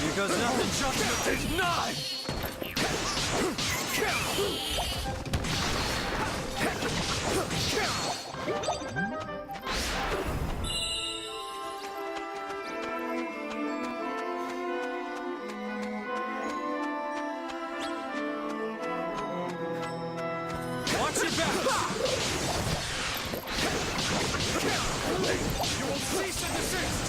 Because nothing just takes nine! Watch your back! You will cease and desist!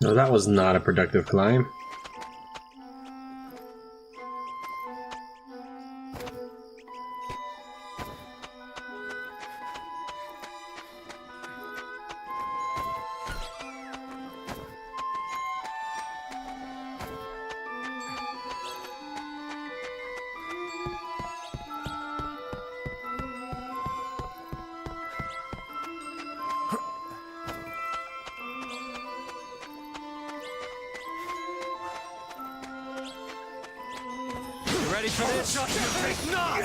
No, that was not a productive climb. Ready for this? Take nine!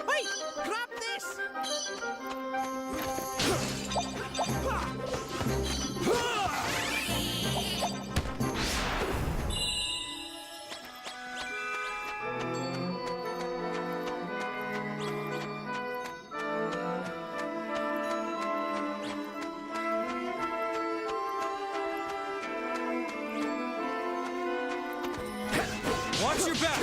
Wait! Grab this! Watch your back!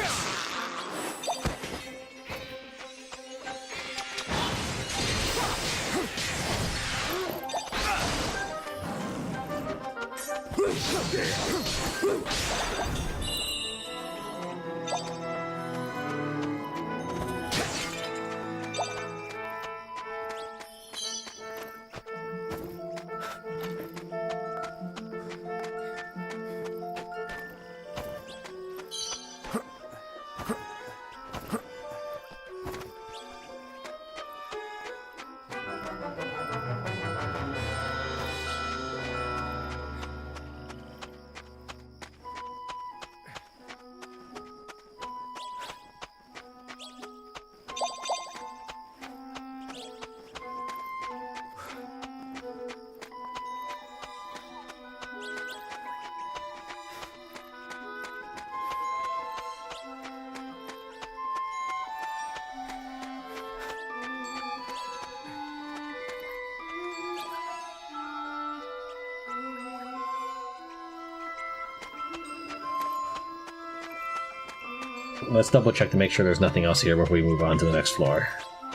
Let's double check to make sure there's nothing else here before we move on to the next floor.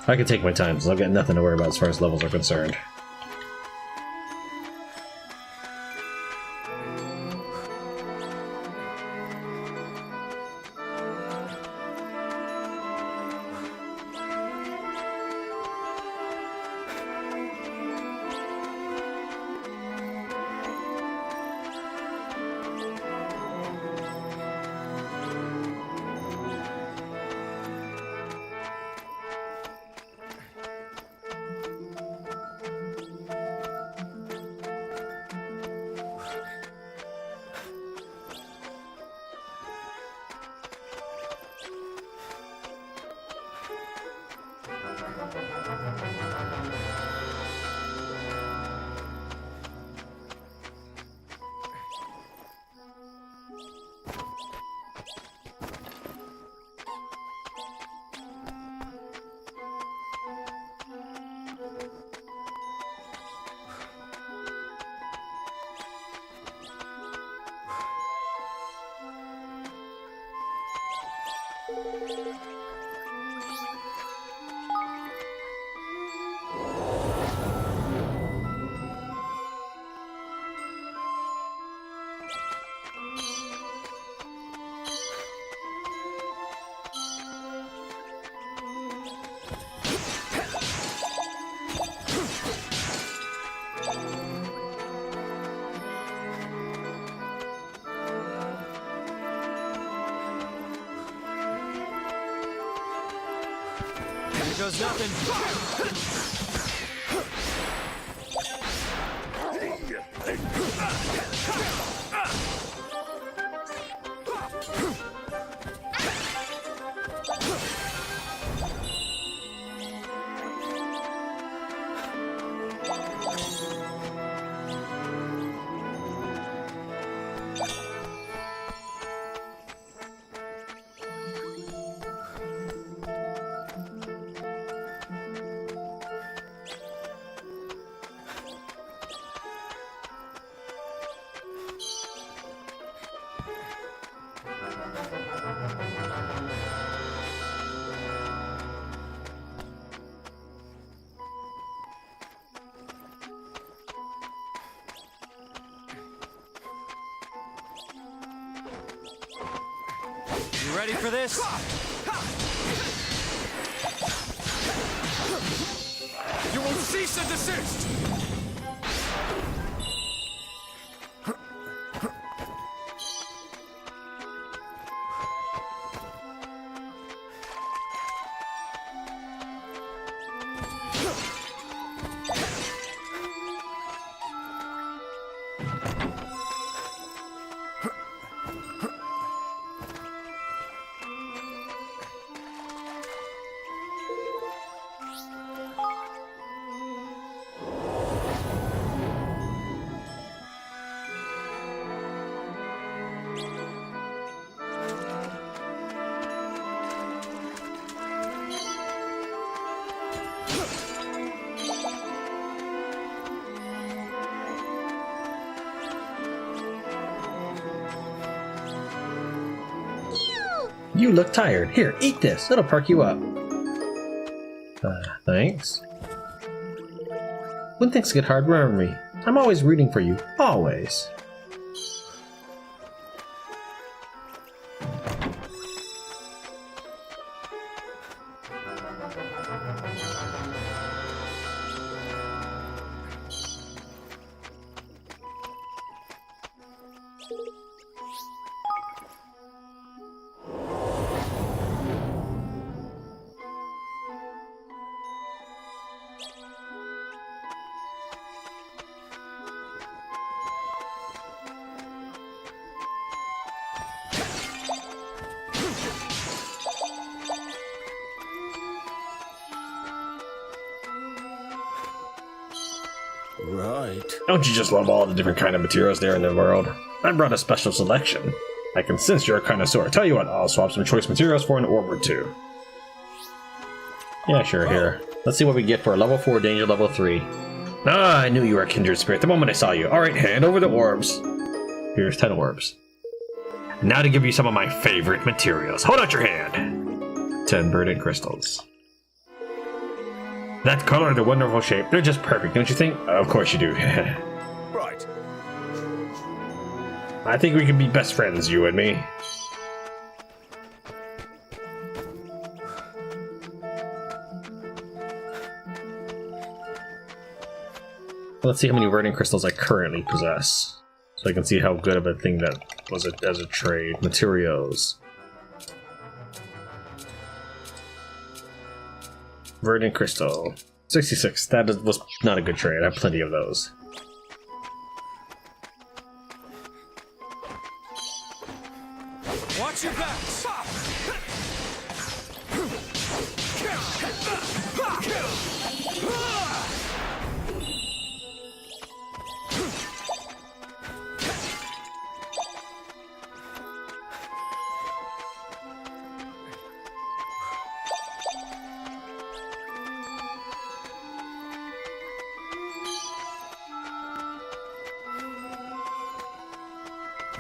I can take my time, so I've got nothing to worry about as far as levels are concerned. goes nothing. You ready for this? You will cease and desist! You look tired. Here, eat this. It'll perk you up. Thanks. When things get hard, remember me. I'm always rooting for you. Always. Right. Don't you just love all the different kind of materials there in the world? I brought a special selection. I can sense you're a connoisseur. Tell you what, I'll swap some choice materials for an orb or two. Yeah, sure, here. Let's see what we get for a level 4 danger level 3. Ah, I knew you were a kindred spirit the moment I saw you. Alright, hand over the orbs. Here's 10 orbs. Now to give you some of my favorite materials. Hold out your hand. 10 verdant crystals. That color, the wonderful shape, they're just perfect, don't you think? Of course you do. Right. I think we can be best friends, you and me. Let's see how many verdant crystals I currently possess. So I can see how good of a thing that was as a trade. Materials. Verdant crystal. 66. That was not a good trade. I have plenty of those. Watch your backs!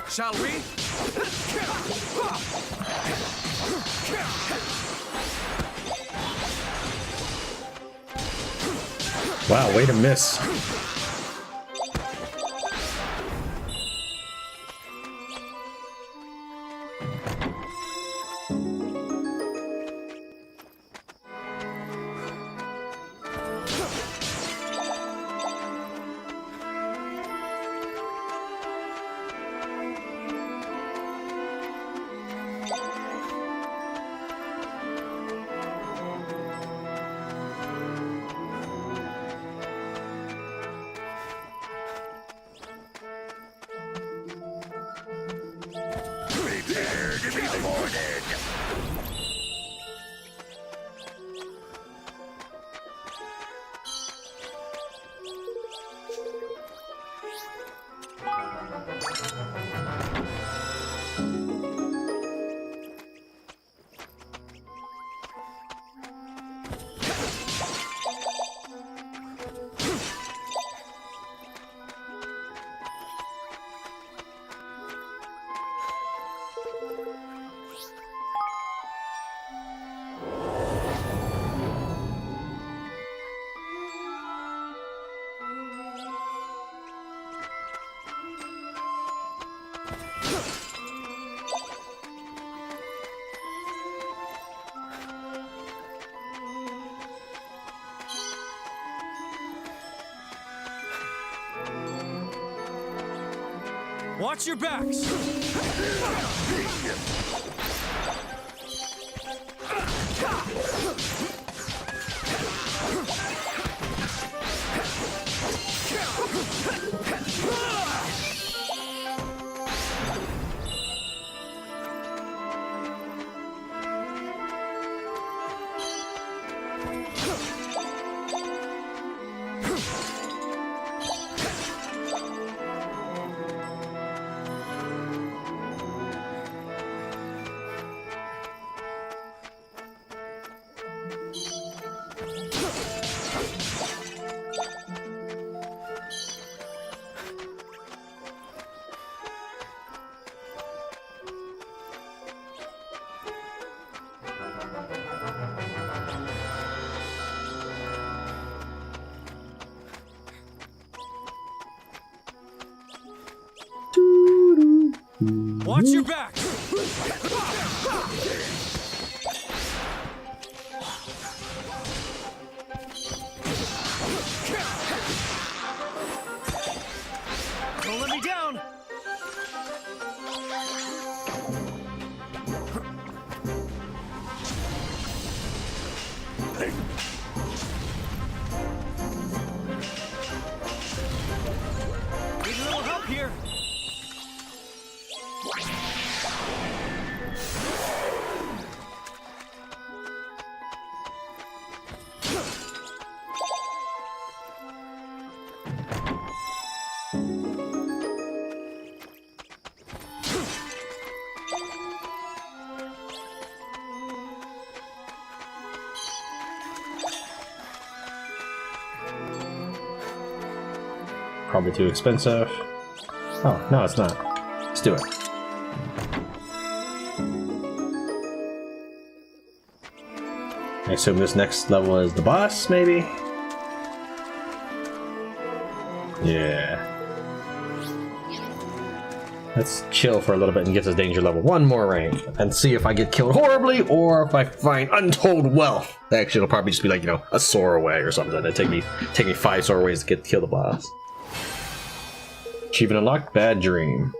Shall we? Wow, way to miss. Give me the morning. Watch your backs! Watch your back! Don't let me down! Need a little help here! Probably too expensive. Oh, no, it's not. Let's do it. I assume this next level is the boss, maybe? Yeah. Let's chill for a little bit and get this danger level 1 more rank and see if I get killed horribly or if I find untold wealth. Actually, it'll probably just be like, you know, a soar away or something. It'll take me 5 soar aways to kill the boss. Achievement unlocked, bad dream.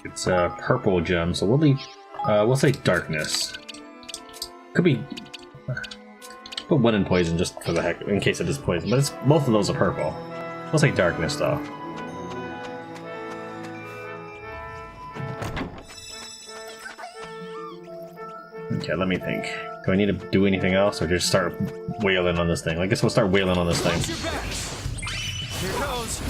It's a purple gem, so we'll say darkness. Could be put one in poison just for the heck, in case it is poison, but it's both of those are purple. We'll say darkness though. Okay, let me think. Do I need to do anything else, or just start wailing on this thing? I guess we'll start wailing on this thing. Watch your backs! Here goes!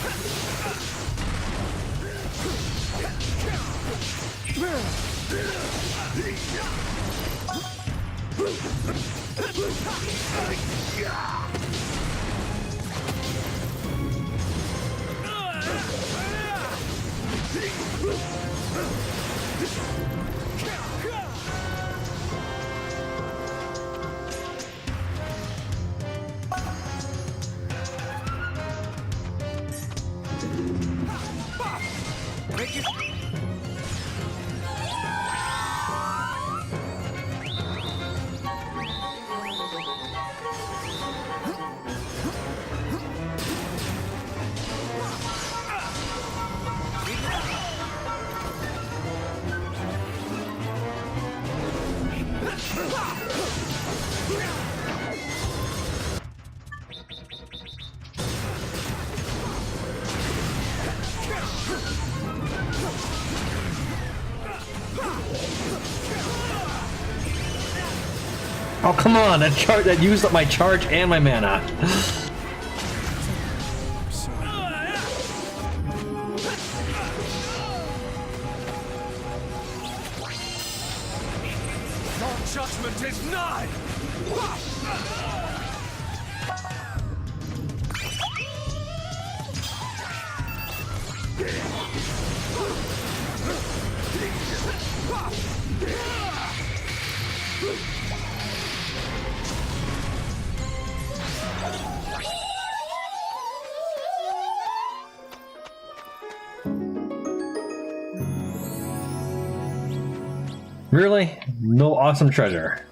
Oh, come on! That used up my charge and my mana. Your judgment is nigh! Really? No awesome treasure.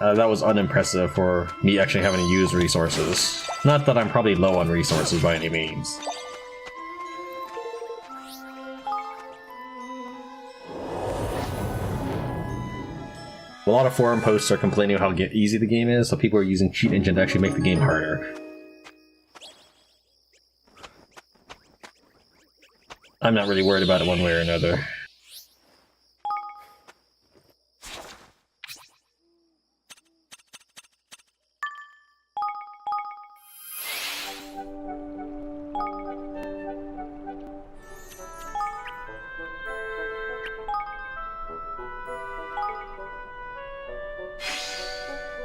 That was unimpressive for me actually having to use resources. Not that I'm probably low on resources by any means. A lot of forum posts are complaining about how easy the game is, so people are using cheat engine to actually make the game harder. I'm not really worried about it one way or another.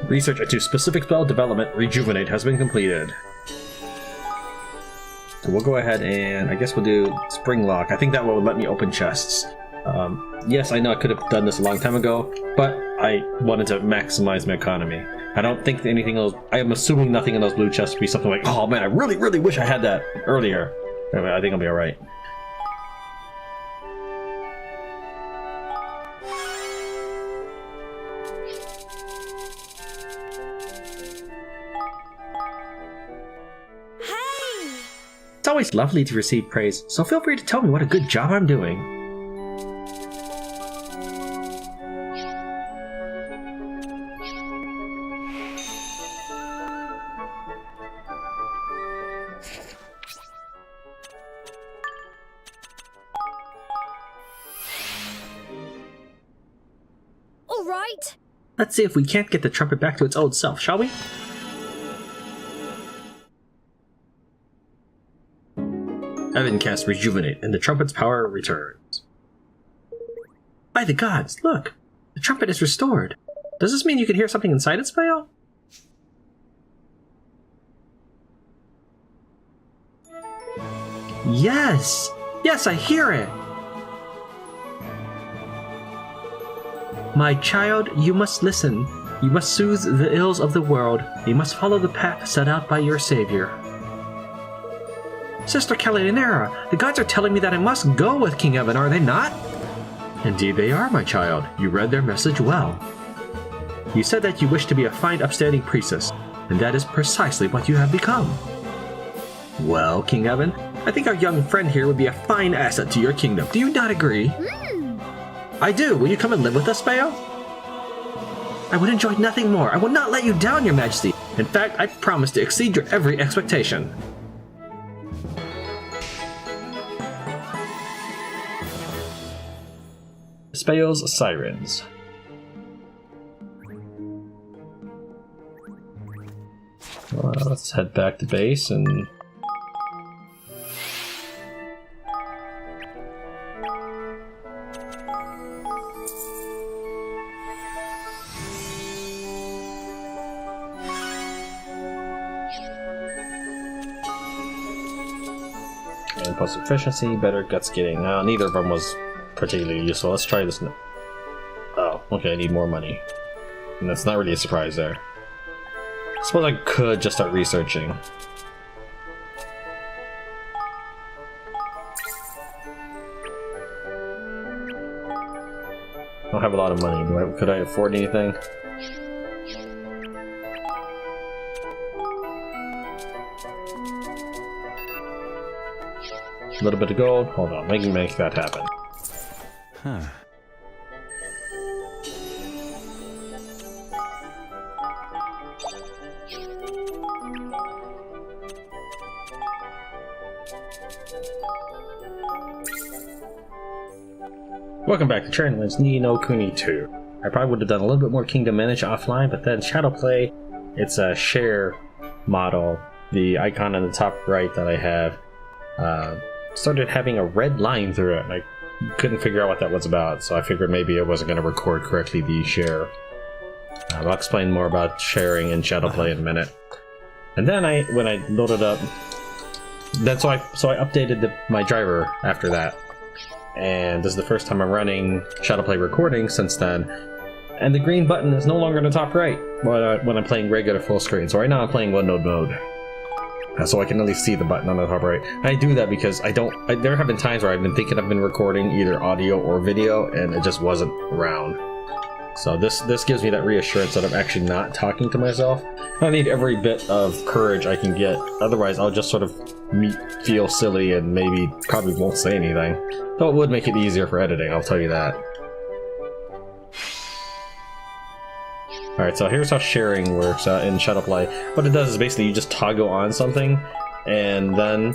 Research into specific spell development, Rejuvenate, has been completed. So we'll go ahead and I guess we'll do Spring Lock. I think that will let me open chests. Yes, I know I could have done this a long time ago, but I wanted to maximize my economy. I don't think that anything else. I am assuming nothing in those blue chests will be something like, oh man, I really, really wish I had that earlier. Anyway, I think I'll be alright. It's always lovely to receive praise, so feel free to tell me what a good job I'm doing. All right. Let's see if we can't get the trumpet back to its old self, shall we? Evan casts Rejuvenate, and the trumpet's power returns. By the gods, look! The trumpet is restored. Does this mean you can hear something inside its veil? Yes! Yes, I hear it! My child, you must listen. You must soothe the ills of the world. You must follow the path set out by your savior. Sister Caledonera, the gods are telling me that I must go with King Evan, are they not? Indeed they are, my child. You read their message well. You said that you wish to be a fine, upstanding priestess, and that is precisely what you have become. Well, King Evan, I think our young friend here would be a fine asset to your kingdom. Do you not agree? I do. Will you come and live with us, Bayo? I would enjoy nothing more. I will not let you down, your majesty. In fact, I promise to exceed your every expectation. Speo's Sirens. Let's head back to base and... and plus efficiency, better guts getting. Neither of them was particularly useful. Let's try this now. Oh, okay, I need more money. And that's not really a surprise there. I suppose I could just start researching. I don't have a lot of money. Could I afford anything? A little bit of gold. Hold on, we can make that happen. Huh. Welcome back to Tran Wins Ni no Kuni 2. I probably would have done a little bit more Kingdom Manage offline, but then Shadowplay, it's a share model. The icon in the top right that I have started having a red line through it, and I couldn't figure out what that was about, so I figured maybe it wasn't going to record correctly the share. I'll explain more about sharing in Shadowplay in a minute. And then when I loaded up, so I updated my driver after that. And this is the first time I'm running Shadowplay recording since then. And the green button is no longer in the top right when I'm playing regular full screen. So right now I'm playing one node mode. So I can at least see the button on the top right. And I do that because there have been times where I've been thinking I've been recording either audio or video and it just wasn't around. So this gives me that reassurance that I'm actually not talking to myself. I need every bit of courage I can get. Otherwise I'll just sort of feel silly and probably won't say anything. Though it would make it easier for editing, I'll tell you that. Alright, so here's how sharing works in Shadowplay. What it does is basically you just toggle on something, and then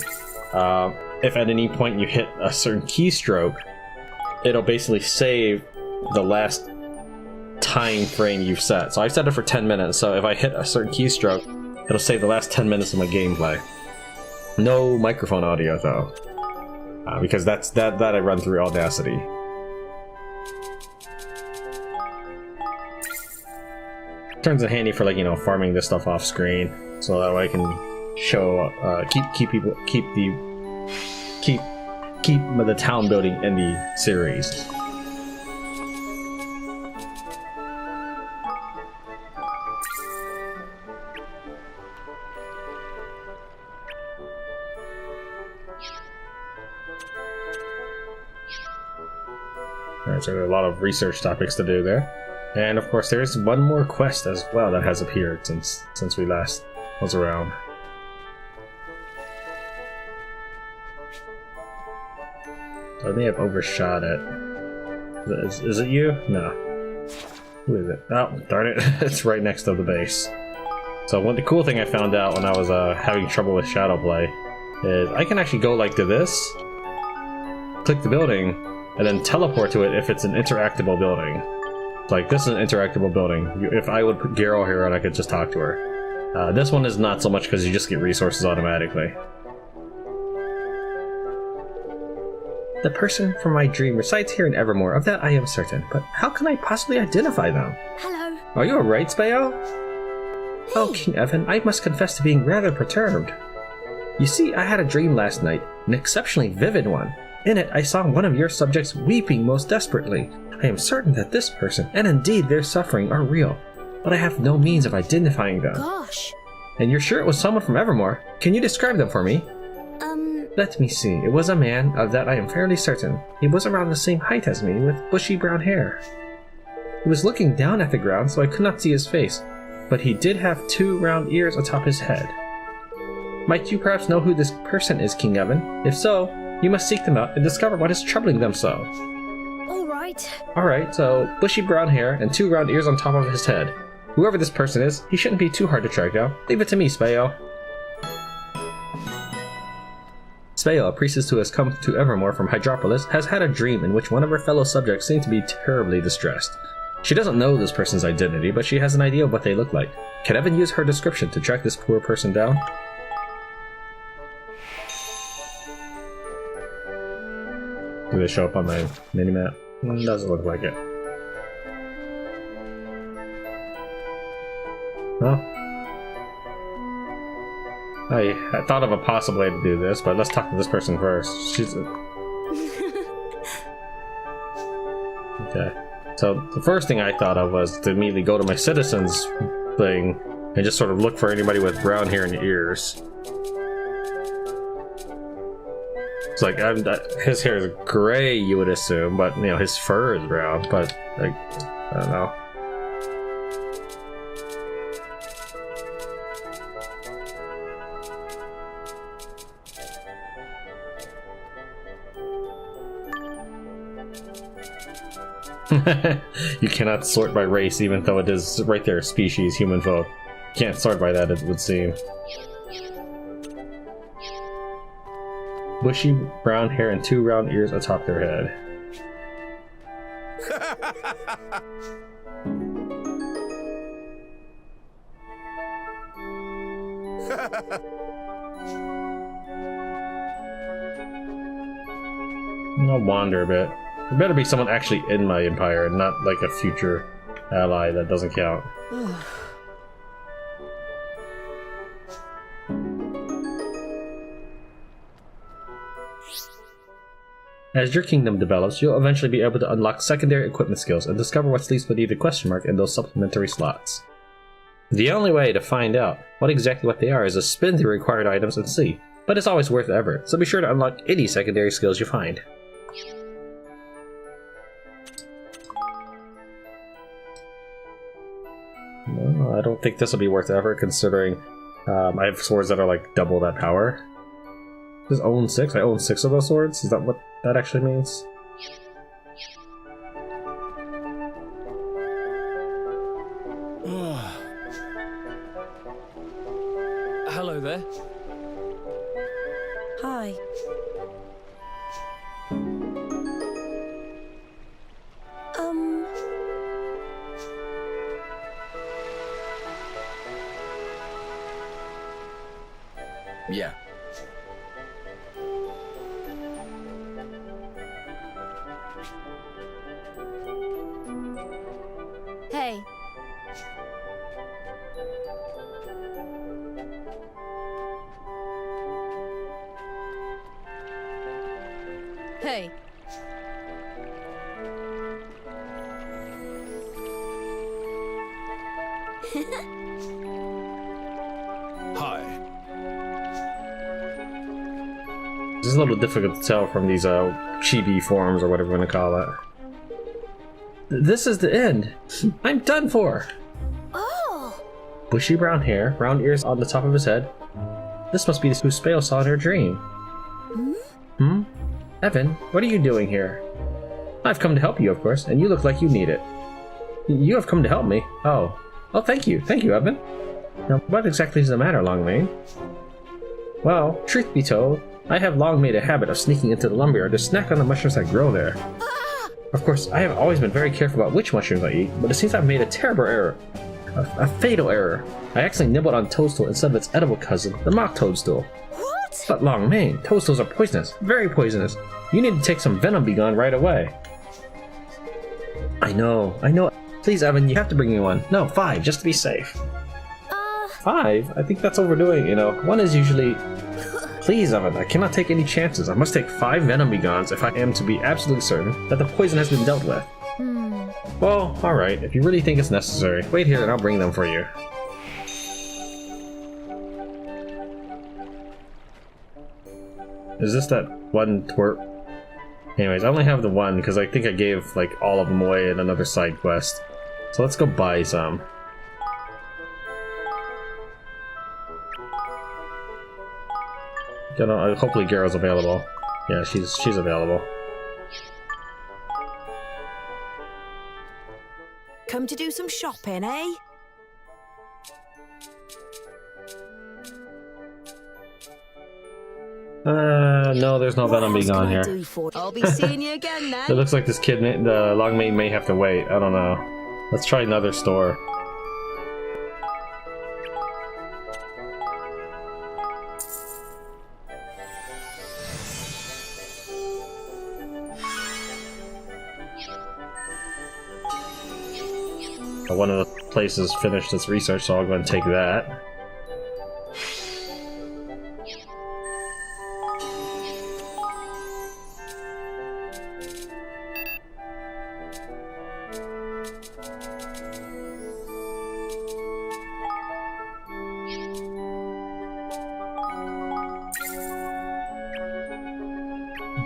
if at any point you hit a certain keystroke, it'll basically save the last time frame you've set. So I've set it for 10 minutes, so if I hit a certain keystroke, it'll save the last 10 minutes of my gameplay. No microphone audio though, because that I run through Audacity. Turns it handy for, like, you know, farming this stuff off screen, so that way I can show keep the town building in the series. Alright, so there are a lot of research topics to do there. And of course there's one more quest as well that has appeared since we last was around. I may have overshot it. Is it you? No. Who is it? Oh, darn it. It's right next to the base. So the cool thing I found out when I was having trouble with Shadowplay is I can actually go like to this, click the building, and then teleport to it if it's an interactable building. Like, this is an interactable building. If I would put Garrow here and I could just talk to her. This one is not so much because you just get resources automatically. The person from my dream resides here in Evermore, of that I am certain, but how can I possibly identify them? Hello. Are you alright, Speo? Hey. Oh, King Evan, I must confess to being rather perturbed. You see, I had a dream last night, an exceptionally vivid one. In it, I saw one of your subjects weeping most desperately. I am certain that this person, and indeed their suffering, are real, but I have no means of identifying them. Gosh. And you're sure it was someone from Evermore? Can you describe them for me? Let me see. It was a man, of that I am fairly certain. He was around the same height as me, with bushy brown hair. He was looking down at the ground, so I could not see his face, but he did have 2 round ears atop his head. Might you perhaps know who this person is, King Evan? If so, you must seek them out and discover what is troubling them so. Alright, so bushy brown hair and 2 round ears on top of his head. Whoever this person is, he shouldn't be too hard to track down. Leave it to me, Speo. Speo, a priestess who has come to Evermore from Hydropolis, has had a dream in which one of her fellow subjects seemed to be terribly distressed. She doesn't know this person's identity, but she has an idea of what they look like. Can Evan use her description to track this poor person down? Do they show up on my minimap? Doesn't look like it. Well, I thought of a possible way to do this, but let's talk to this person first. Okay. So the first thing I thought of was to immediately go to my citizens thing and just sort of look for anybody with brown hair and ears. It's like, his hair is gray, you would assume, but, you know, his fur is brown, but, like, I don't know. You cannot sort by race, even though it is right there, species, human folk. You can't sort by that, it would seem. Bushy brown hair and 2 round ears atop their head. I'll wander a bit. There better be someone actually in my empire, and not like a future ally that doesn't count. As your kingdom develops, you'll eventually be able to unlock secondary equipment skills and discover what sleeps beneath the question mark in those supplementary slots. The only way to find out exactly what they are is to spin through required items and see, but it's always worth the effort, so be sure to unlock any secondary skills you find. Well, I don't think this will be worth the effort, considering I have swords that are like double that power. Just own 6? I own 6 of those swords? Is that what that actually means? Hello there. Hi. Yeah. Hey. Hey. Hi. It's a little difficult to tell from these chibi forms or whatever you want to call it. This is the end. I'm done for. Oh. Bushy brown hair, round ears on the top of his head. This must be who Spale saw in her dream. Hmm? Evan, what are you doing here? I've come to help you, of course, and you look like you need it. You have come to help me? Oh. Oh, thank you. Thank you, Evan. Now, what exactly is the matter, Longmane? Well, truth be told, I have long made a habit of sneaking into the lumberyard to snack on the mushrooms that grow there. Of course, I have always been very careful about which mushrooms I eat, but it seems I've made a terrible error. A fatal error. I actually nibbled on toadstool instead of its edible cousin, the mock toadstool. What? But Longmane, toadstools are poisonous. Very poisonous. You need to take some venom begone right away. I know. Please, Evan, you have to bring me one. No, 5, just to be safe. 5? I think that's overdoing, you know. 1 is usually... Please, Evan, I cannot take any chances. I must take 5 venom begones if I am to be absolutely certain that the poison has been dealt with. Well, alright, if you really think it's necessary, wait here and I'll bring them for you. Is this that one twerp? Anyways, I only have the one because I think I gave like all of them away in another side quest. So let's go buy some. Hopefully Garrow's available. Yeah, she's available. Come to do some shopping, eh? No, there's no venom being on here. I'll be seeing you again then. It looks like this kid, the Longmane, may have to wait. I don't know. Let's try another store. One of the places finished its research, so I'll go and take that.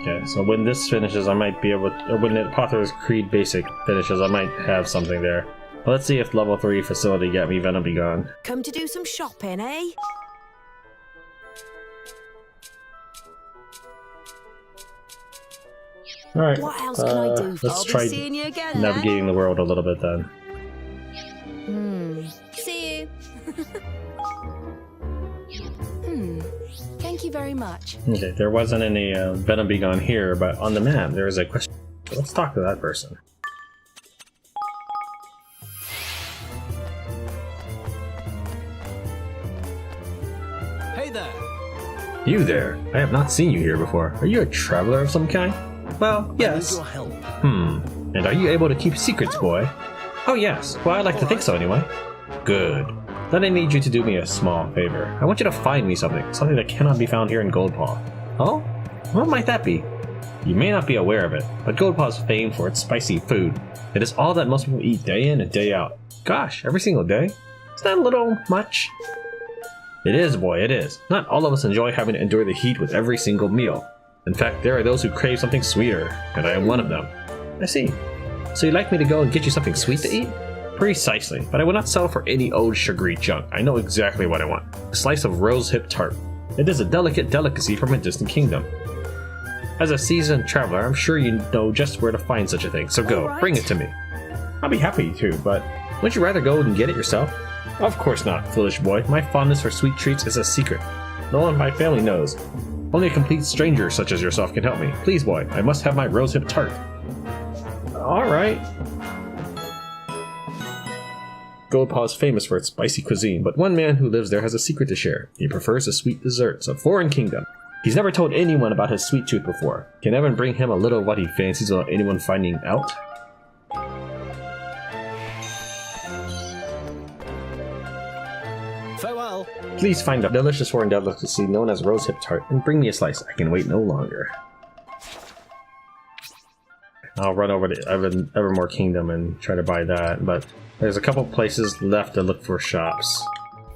Okay, so when this finishes, I might be able to, when the Apotheker's Creed Basic finishes, I might have something there. Well, let's see if level 3 facility got me Venom Begone. Come to do some shopping, eh? Alright, What else can I do? let's I'll try be seeing you again navigating the world a little bit then. then. See you. Thank you very much. Okay, there wasn't any Venom Begon here, but on the map there is a question. Let's talk to that person. Hey there. You there? I have not seen you here before. Are you a traveler of some kind? Well, yes. Your help. And are you able to keep secrets, boy? Oh yes. Well, I like to think so anyway. Good. Then I need you to do me a small favor. I want you to find me something that cannot be found here in Goldpaw. Oh? What might that be? You may not be aware of it, but Goldpaw is famed for its spicy food. It is all that most people eat day in and day out. Gosh, every single day? Is that a little much? It is, boy, it is. Not all of us enjoy having to endure the heat with every single meal. In fact, there are those who crave something sweeter, and I am one of them. I see. So you'd like me to go and get you something sweet to eat? Precisely, but I will not settle for any old sugary junk. I know exactly what I want. A slice of rose-hip tart. It is a delicate delicacy from a distant kingdom. As a seasoned traveler, I'm sure you know just where to find such a thing, so go, bring it to me. I'll be happy to, but wouldn't you rather go and get it yourself? Of course not, foolish boy. My fondness for sweet treats is a secret. No one in my family knows. Only a complete stranger such as yourself can help me. Please, boy, I must have my rose-hip tart. Alright. Goldpaw is famous for its spicy cuisine, but one man who lives there has a secret to share. He prefers the sweet desserts of foreign kingdom. He's never told anyone about his sweet tooth before. Can anyone bring him a little of what he fancies without anyone finding out? Farewell. Please find a delicious foreign delicacy known as rose-hip tart and bring me a slice. I can wait no longer. I'll run over to Evermore Kingdom and try to buy that, but there's a couple places left to look for shops.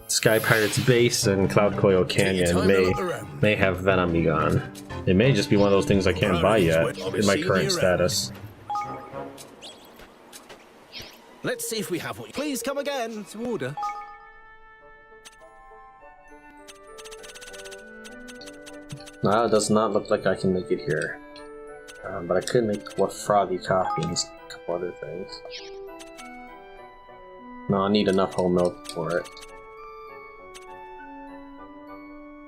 Sky Pirate's Base and Cloud Coil Canyon may have Venom Begon. It may just be one of those things I can't buy yet in my current status. Let's see if we have what. Please come again. To order. No, it does not look like I can make it here. But I could make what frothy coffee and a couple other things. No, I need enough whole milk for it.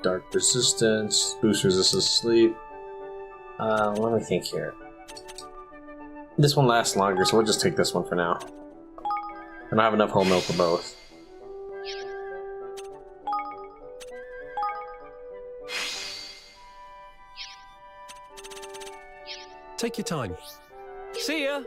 Dark resistance, boost resistance sleep. Let me think here. This one lasts longer, so we'll just take this one for now. I don't have enough whole milk for both. Take your time. See ya.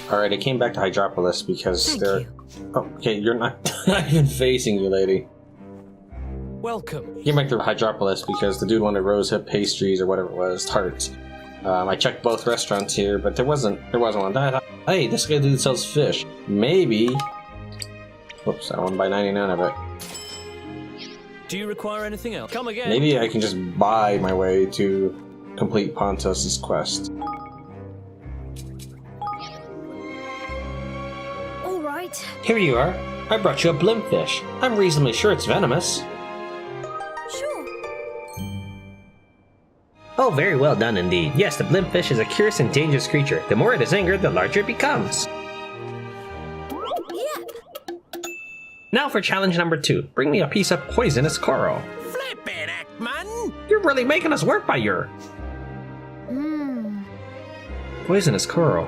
Alright, I came back to Hydropolis because Thank they're... you. Oh, okay, you're not, not even facing you, lady. Welcome. I came back to Hydropolis because the dude wanted rose-hip pastries or whatever it was, tarts. I checked both restaurants here, but there wasn't one. Hey, this guy dude sells fish. Maybe Whoops, I won by 99 of it. Do you require anything else? Come again. Maybe I can just buy my way to complete Pontos' quest. All right. Here you are. I brought you a blimpfish. I'm reasonably sure it's venomous. Sure. Oh, very well done indeed. Yes, the blimpfish is a curious and dangerous creature. The more it is angered, the larger it becomes. Yep. Now for challenge number 2. Bring me a piece of poisonous coral. Flip it, Ekman. You're really making us work by your... Hmm. Poisonous coral.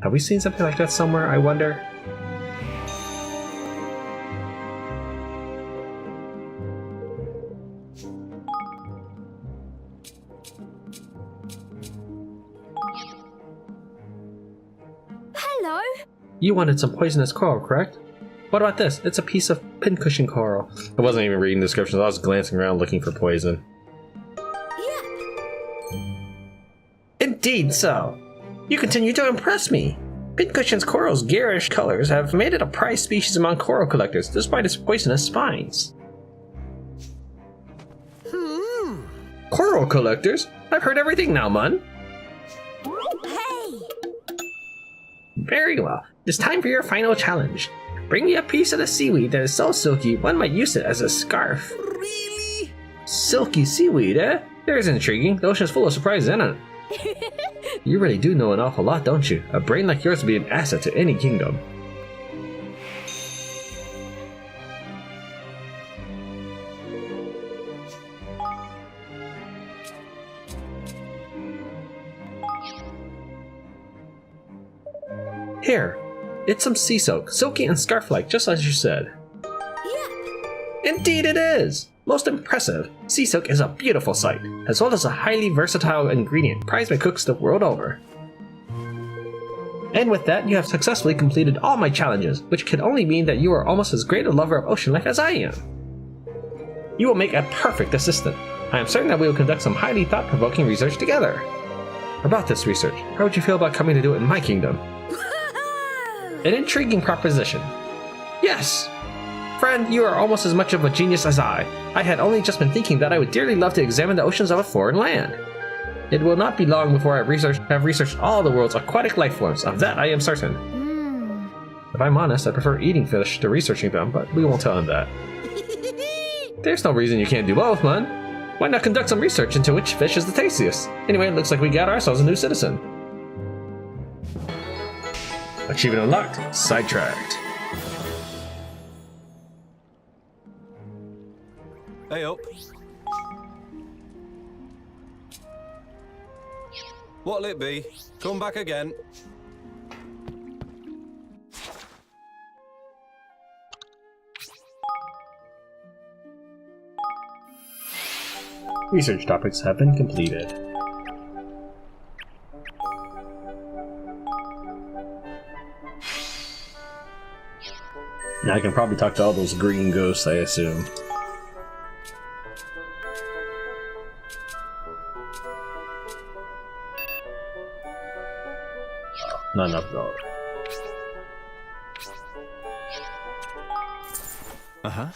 Have we seen something like that somewhere, I wonder? Hello. You wanted some poisonous coral, correct? What about this? It's a piece of pincushion coral. I wasn't even reading descriptions, I was glancing around looking for poison. Yep. Indeed so. You continue to impress me. Pincushion coral's garish colors have made it a prized species among coral collectors, despite its poisonous spines. Coral collectors? I've heard everything now, Mun. Hey. Very well. It's time for your final challenge. Bring me a piece of the seaweed that is so silky one might use it as a scarf. Really? Silky seaweed, eh? There's intriguing. The ocean's full of surprises, isn't it? You really do know an awful lot, don't you? A brain like yours would be an asset to any kingdom. Here, it's some sea silk, silky and scarf-like, just as you said. Yep. Indeed it is! Most impressive. Sea silk is a beautiful sight, as well as a highly versatile ingredient prized by cooks the world over. And with that, you have successfully completed all my challenges, which can only mean that you are almost as great a lover of ocean life as I am. You will make a perfect assistant. I am certain that we will conduct some highly thought-provoking research together. About this research, how would you feel about coming to do it in my kingdom? An intriguing proposition. Yes! Friend, you are almost as much of a genius as I. I had only just been thinking that I would dearly love to examine the oceans of a foreign land. It will not be long before I have researched all the world's aquatic life forms, of that I am certain. If I'm honest, I prefer eating fish to researching them, but we won't tell him that. There's no reason you can't do both, man. Why not conduct some research into which fish is the tastiest? Anyway, it looks like we got ourselves a new citizen. Achievement unlocked. Sidetracked. Hey up. What'll it be? Come back again. Research topics have been completed. Now I can probably talk to all those green ghosts, I assume. None of those. Uh-huh.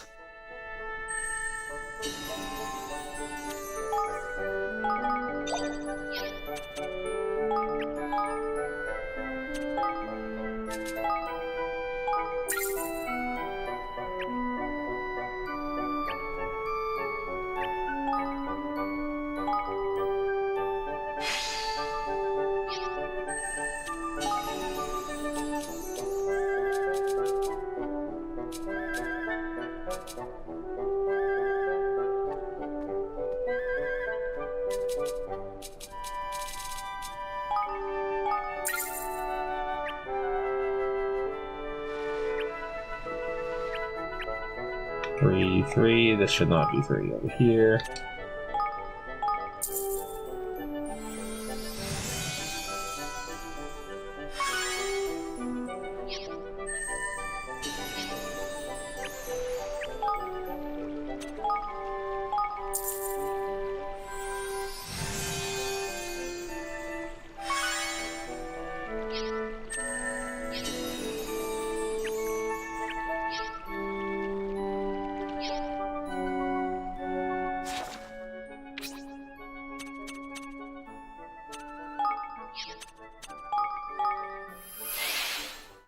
Three. This should not be 3 over here.